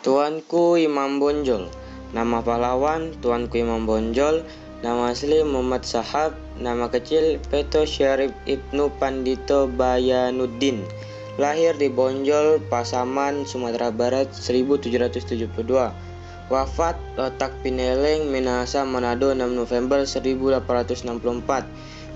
Tuanku Imam Bonjol. Nama pahlawan Tuanku Imam Bonjol. Nama asli Muhammad Sahab. Nama kecil Peto Syarif Ibnu Pandito Bayanuddin. Lahir di Bonjol, Pasaman, Sumatera Barat 1772. Wafat Letak Pineleng, Minahasa, Manado 6 November 1864.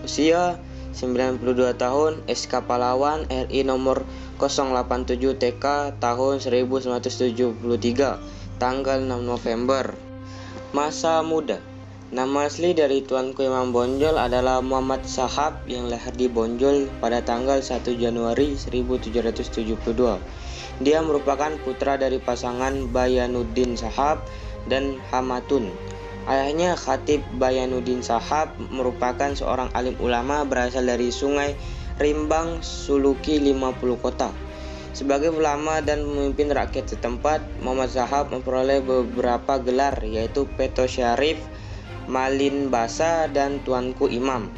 Usia 92 tahun. SK Pahlawan RI nomor 087 TK tahun 1973. Tanggal 6 November. Masa muda. Nama asli dari Tuanku Imam Bonjol adalah Muhammad Sahab yang lahir di Bonjol pada tanggal 1 Januari 1772. Dia merupakan putra dari pasangan Bayanuddin Sahab dan Hamatun. Ayahnya Khatib Bayanuddin Sahab merupakan seorang alim ulama berasal dari Sungai Rimbang, Suluki 50 kota. Sebagai ulama dan pemimpin rakyat setempat, Muhammad Sahab memperoleh beberapa gelar yaitu Peto Syarif, Malin Basa, dan Tuanku Imam,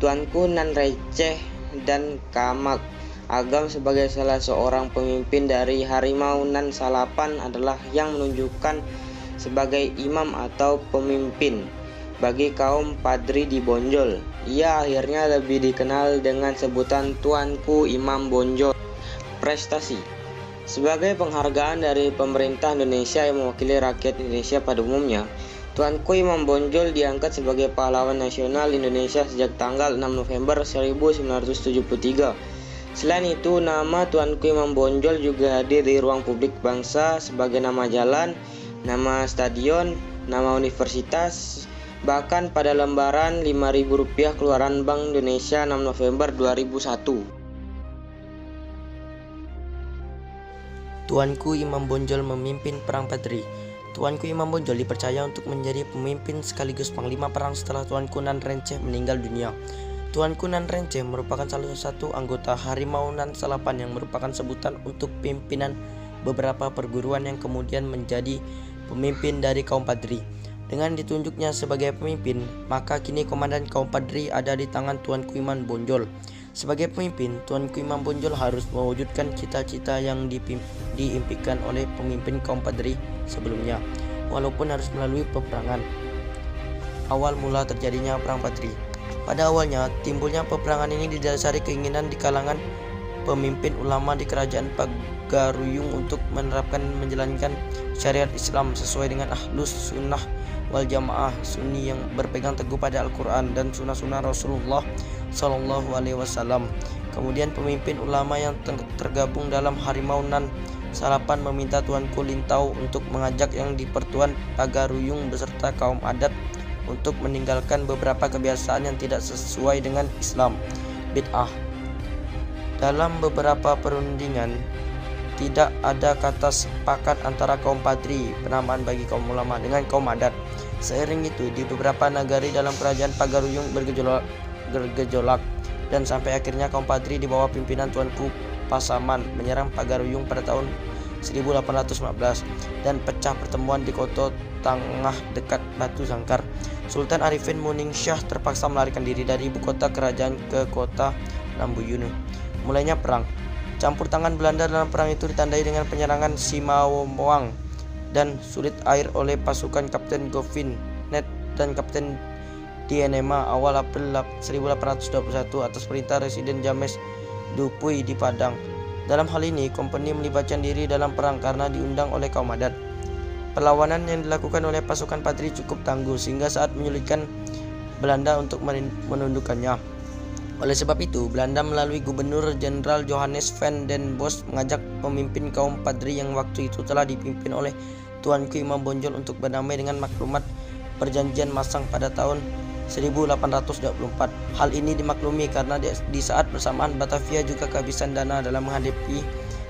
Tuanku Nan Receh, dan Kamak Agam. Sebagai salah seorang pemimpin dari Harimau Nan Salapan adalah yang menunjukkan sebagai imam atau pemimpin bagi kaum Padri di Bonjol. Ia akhirnya lebih dikenal dengan sebutan Tuanku Imam Bonjol. Prestasi. Sebagai penghargaan dari pemerintah Indonesia yang mewakili rakyat Indonesia pada umumnya, Tuanku Imam Bonjol diangkat sebagai pahlawan nasional Indonesia sejak tanggal 6 November 1973. Selain itu, nama Tuanku Imam Bonjol juga hadir di ruang publik bangsa sebagai nama jalan, nama stadion, nama universitas, bahkan pada lembaran Rp5.000 keluaran Bank Indonesia 6 November 2001. Tuanku Imam Bonjol memimpin Perang Padri. Tuanku Imam Bonjol dipercaya untuk menjadi pemimpin sekaligus panglima perang setelah Tuanku Nan Renceh meninggal dunia. Tuanku Nan Renceh merupakan salah satu anggota Harimau Nan Salapan yang merupakan sebutan untuk pimpinan beberapa perguruan yang kemudian menjadi pemimpin dari kaum Padri. Dengan ditunjuknya sebagai pemimpin, maka kini komandan kaum Padri ada di tangan Tuanku Imam Bonjol. Sebagai pemimpin, Tuanku Imam Bonjol harus mewujudkan cita-cita yang diimpikan oleh pemimpin kaum Padri sebelumnya, walaupun harus melalui peperangan. Awal mula terjadinya Perang Padri. Pada awalnya, timbulnya peperangan ini didasari keinginan di kalangan pemimpin ulama di kerajaan Pagaruyung untuk menerapkan menjalankan syariat Islam sesuai dengan Ahlus Sunnah wal Jamaah Sunni yang berpegang teguh pada Al-Quran dan sunnah-sunnah Rasulullah Sallallahu Alaihi Wasallam. Kemudian pemimpin ulama yang tergabung dalam Harimau Nan Salapan meminta Tuanku Lintau untuk mengajak yang di Pertuan Pagaruyung beserta kaum adat untuk meninggalkan beberapa kebiasaan yang tidak sesuai dengan Islam, bid'ah. Dalam beberapa perundingan tidak ada kata sepakat antara kaum Padri, penamaan bagi kaum ulama, dengan kaum adat. Seiring itu, di beberapa nagari dalam kerajaan Pagaruyung bergejolak dan sampai akhirnya kaum Padri di bawah pimpinan Tuanku Pasaman menyerang Pagaruyung pada tahun 1815 dan pecah pertemuan di Koto Tangah dekat Batu Sangkar. Sultan Arifin Muningsyah terpaksa melarikan diri dari ibu kota kerajaan ke kota Lambuyunu. Mulainya perang. Campur tangan Belanda dalam perang itu ditandai dengan penyerangan Simawang dan sulit air oleh pasukan Kapten Govin Net dan Kapten Dienema awal April 1821 atas perintah Residen James Dupuy di Padang. Dalam hal ini, kompeni melibatkan diri dalam perang karena diundang oleh kaum adat. Perlawanan yang dilakukan oleh pasukan Padri cukup tangguh sehingga saat menyulitkan Belanda untuk menundukkannya. Oleh sebab itu, Belanda melalui Gubernur Jenderal Johannes van den Bos mengajak pemimpin kaum Padri yang waktu itu telah dipimpin oleh Tuanku Imam Bonjol untuk berdamai dengan maklumat Perjanjian Masang pada tahun 1824. Hal ini dimaklumi karena di saat bersamaan Batavia juga kehabisan dana dalam menghadapi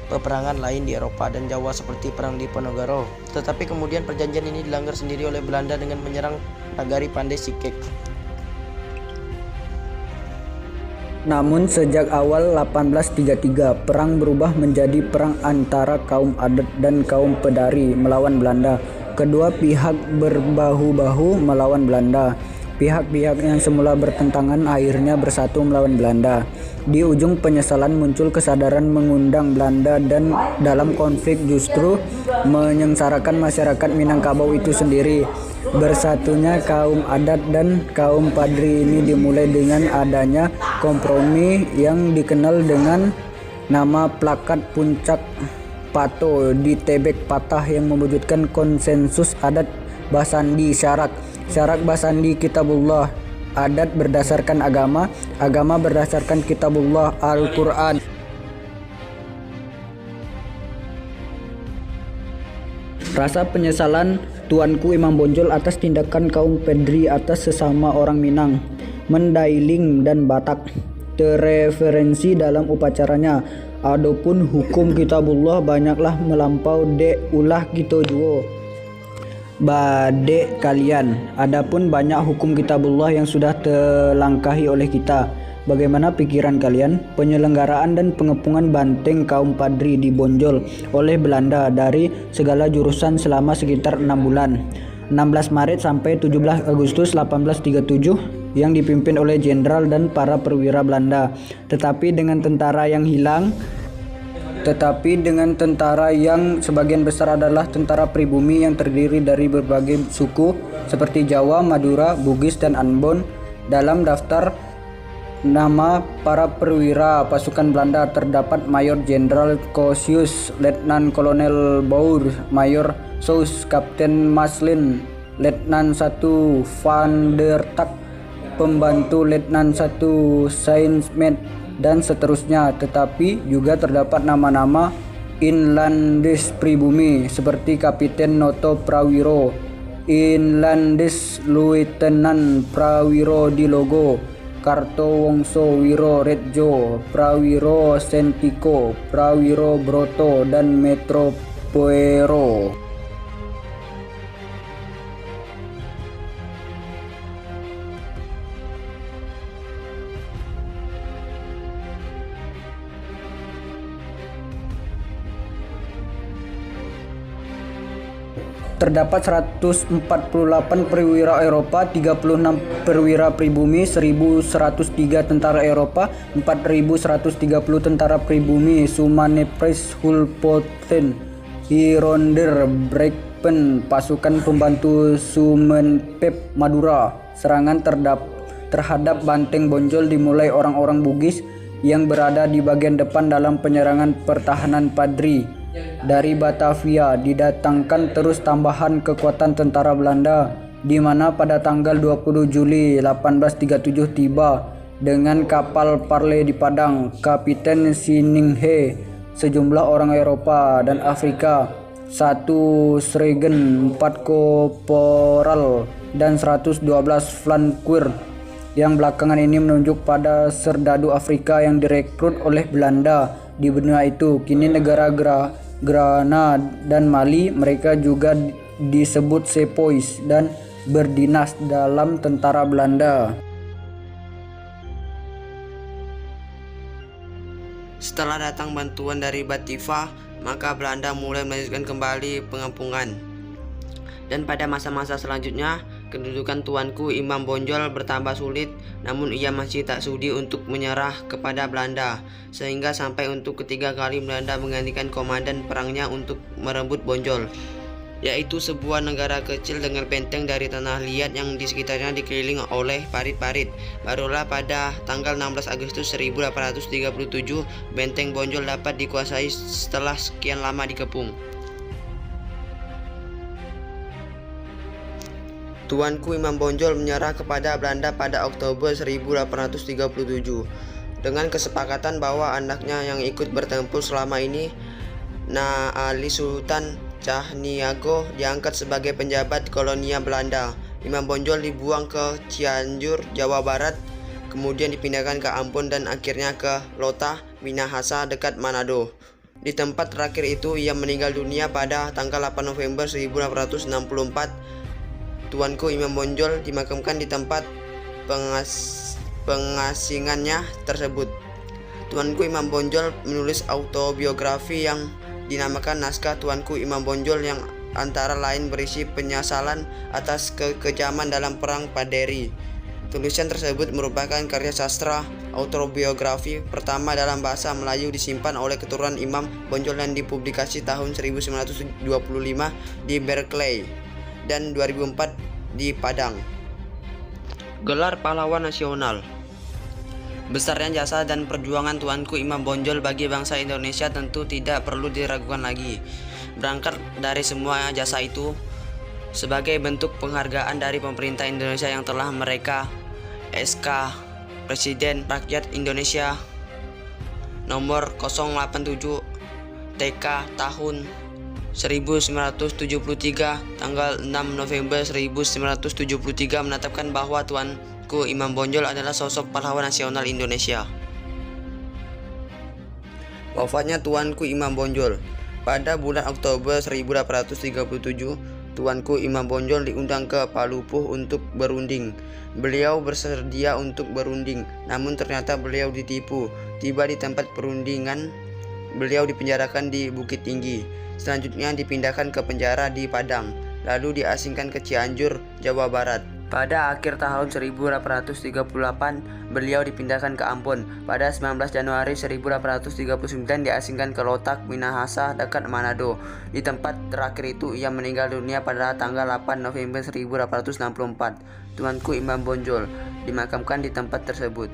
peperangan lain di Eropa dan Jawa seperti Perang Diponegoro. Tetapi kemudian perjanjian ini dilanggar sendiri oleh Belanda dengan menyerang Nagari Pandai Sike. Namun sejak awal 1833, perang berubah menjadi perang antara kaum adat dan kaum Pedari melawan Belanda. Kedua pihak berbahu-bahu melawan Belanda. Pihak-pihak yang semula bertentangan akhirnya bersatu melawan Belanda. Di ujung penyesalan muncul kesadaran mengundang Belanda dan dalam konflik justru menyengsarakan masyarakat Minangkabau itu sendiri. Bersatunya kaum adat dan kaum Padri ini dimulai dengan adanya kompromi yang dikenal dengan nama Plakat Puncak Pato di Tebek Patah yang mewujudkan konsensus adat Basandi Syarak Basandi Kitabullah, adat berdasarkan agama, agama berdasarkan Kitabullah Al-Quran. Rasa penyesalan Tuanku Imam Bonjol atas tindakan kaum Padri atas sesama orang Minang, Mandailing dan Batak terreferensi dalam upacaranya. Adapun hukum Kitabullah banyaklah melampau dek ulah gitu juo badek kalian. Adapun banyak hukum Kitabullah yang sudah terlangkahi oleh kita. Bagaimana pikiran kalian? Penyelenggaraan dan pengepungan banteng kaum Padri di Bonjol oleh Belanda dari segala jurusan selama sekitar 6 bulan, 16 Maret sampai 17 Agustus 1837, yang dipimpin oleh jenderal dan para perwira Belanda. Tetapi dengan tentara yang sebagian besar adalah tentara pribumi yang terdiri dari berbagai suku seperti Jawa, Madura, Bugis, dan Ambon. Dalam daftar nama para perwira pasukan Belanda terdapat Mayor Jenderal Cosius, Letnan Kolonel Bour, Mayor Sous, Kapten Maslin, Letnan 1 Van der Tak, Pembantu Letnan 1 Sainsmed, dan seterusnya. Tetapi juga terdapat nama-nama Inlandes pribumi seperti Kapiten Noto Prawiro, Inlandes Luitenan Prawiro Dilogo, Karto Wongso Wiro Redjo, Prawiro Sentiko, Prawiro Broto, dan Metro Poero. Terdapat 148 perwira Eropa, 36 perwira pribumi, 1103 tentara Eropa, 4130 tentara pribumi, Sumanepres Hulpoten, Hironder Brekpen, pasukan pembantu Sumenpep Madura. Serangan terhadap banteng Bonjol dimulai orang-orang Bugis yang berada di bagian depan dalam penyerangan pertahanan Padri. Dari Batavia didatangkan terus tambahan kekuatan tentara Belanda, di mana pada tanggal 20 Juli 1837 tiba dengan kapal Parle di Padang, Kapiten Sininghe, sejumlah orang Eropa dan Afrika, 1 Sregen, 4 Korporal, dan 112 flanker. Yang belakangan ini menunjuk pada serdadu Afrika yang direkrut oleh Belanda di benua itu. Kini negara Grana dan Mali, mereka juga disebut Sepoys dan berdinas dalam tentara Belanda. Setelah datang bantuan dari Batavia, maka Belanda mulai melanjutkan kembali pengepungan. Dan pada masa-masa selanjutnya, kedudukan Tuanku Imam Bonjol bertambah sulit, namun ia masih tak sudi untuk menyerah kepada Belanda, sehingga sampai untuk ketiga kali Belanda menggantikan komandan perangnya untuk merebut Bonjol, yaitu sebuah negara kecil dengan benteng dari tanah liat yang di sekitarnya dikelilingi oleh parit-parit. Barulah pada tanggal 16 Agustus 1837, benteng Bonjol dapat dikuasai setelah sekian lama dikepung. Tuanku Imam Bonjol menyerah kepada Belanda pada Oktober 1837 dengan kesepakatan bahwa anaknya yang ikut bertempur selama ini, Ali Sultan Cahniago, diangkat sebagai penjabat kolonia Belanda. Imam Bonjol dibuang ke Cianjur, Jawa Barat, kemudian dipindahkan ke Ambon dan akhirnya ke Lota, Minahasa dekat Manado. Di tempat terakhir itu ia meninggal dunia pada tanggal 8 November 1864. Tuanku Imam Bonjol dimakamkan di tempat pengasingannya tersebut. Tuanku Imam Bonjol menulis autobiografi yang dinamakan Naskah Tuanku Imam Bonjol, yang antara lain berisi penyesalan atas kekejaman dalam perang Paderi. Tulisan tersebut merupakan karya sastra autobiografi pertama dalam bahasa Melayu disimpan oleh keturunan Imam Bonjol dan dipublikasi tahun 1925 di Berkeley dan 2004 di Padang. Gelar Pahlawan Nasional. Besarnya jasa dan perjuangan Tuanku Imam Bonjol bagi bangsa Indonesia tentu tidak perlu diragukan lagi. Berangkat dari semua jasa itu, sebagai bentuk penghargaan dari pemerintah Indonesia yang telah mereka SK Presiden Rakyat Indonesia nomor 087 TK tahun 1973 tanggal 6 November 1973 menetapkan bahwa Tuanku Imam Bonjol adalah sosok pahlawan nasional Indonesia. Wafatnya Tuanku Imam Bonjol. Pada bulan Oktober 1837, Tuanku Imam Bonjol diundang ke Palupuh untuk berunding. Beliau bersedia untuk berunding, namun ternyata beliau ditipu. Tiba di tempat perundingan, beliau dipenjarakan di Bukit Tinggi. Selanjutnya dipindahkan ke penjara di Padang, lalu diasingkan ke Cianjur, Jawa Barat. Pada akhir tahun 1838, beliau dipindahkan ke Ambon. Pada 19 Januari 1839 diasingkan ke Lotak, Minahasa, dekat Manado. Di tempat terakhir itu ia meninggal dunia pada tanggal 8 November 1864. Tuanku Imam Bonjol dimakamkan di tempat tersebut.